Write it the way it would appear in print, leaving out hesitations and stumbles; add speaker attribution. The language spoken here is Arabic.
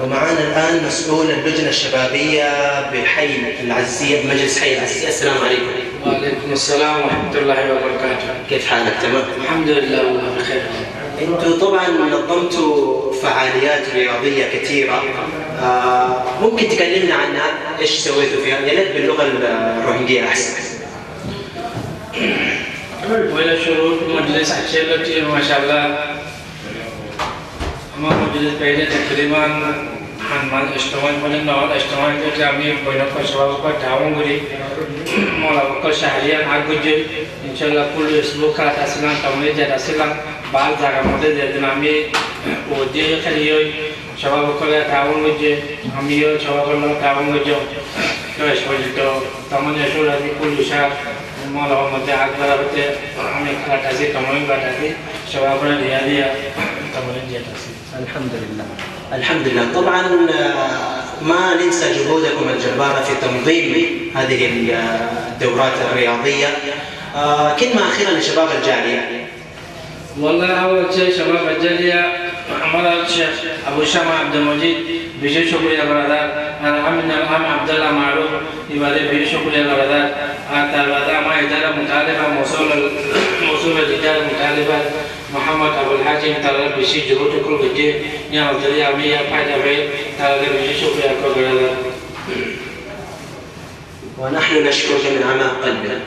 Speaker 1: ومعنا الآن مسؤول اللجنة الشبابية بحي العزية بمجلس حي العزية. السلام عليكم.
Speaker 2: وعليكم السلام ورحمة الله وبركاته.
Speaker 1: كيف حالك؟ تمام؟
Speaker 2: الحمد لله والله بخير.
Speaker 1: أنتم طبعا نظمتوا فعاليات رياضية كثيرة، ممكن تكلمنا عنها؟ إيش سويتوا فيها؟ يا ريت باللغة الروهينجية أحسن.
Speaker 2: وإلى شروط مجلس أشيلتي ما شاء الله. أما مجلس بيني تقريبا عن مال اجتماعي من نوع اجتماعي كامي بينك شباب تعاون غري مولا بكل شهريا عقوجي إن شاء الله كل أسبوع كات أسلام تمرين جد أسلام بعض زاغ مدة دنامي ودي خليوي شباب كل تعاون وجه هميو شباب كل تعاون وجه كويس وجدوا تمني شو لازم كل شهر مولا مدة عقبال بته همي كات أسي تمرين بتأسي شباب كل رياضية تمرين جد أسي.
Speaker 1: الحمد لله. طبعا ما ننسى جهودكم الجبارة في تنظيم هذه الدورات الرياضية. كلمة أخيرة لشباب الجالية.
Speaker 2: والله أول شيء شباب الجالية أمر الشيخ أبو شامع عبد المجيد بيجي شكرا برادر. أنا عم عبد الله معروف يبادر بيجي شكرا برادر. أتابع ما إدارة متعلقة موصول الإدارة متعلقة محمد أبو الحاجم ترى بيجي جهود كل بيجي نعم الدنيا مية فايدة بيت ترى بيجي شكرا برادر.
Speaker 1: ونحن نشكرك من أعماق قلبنا.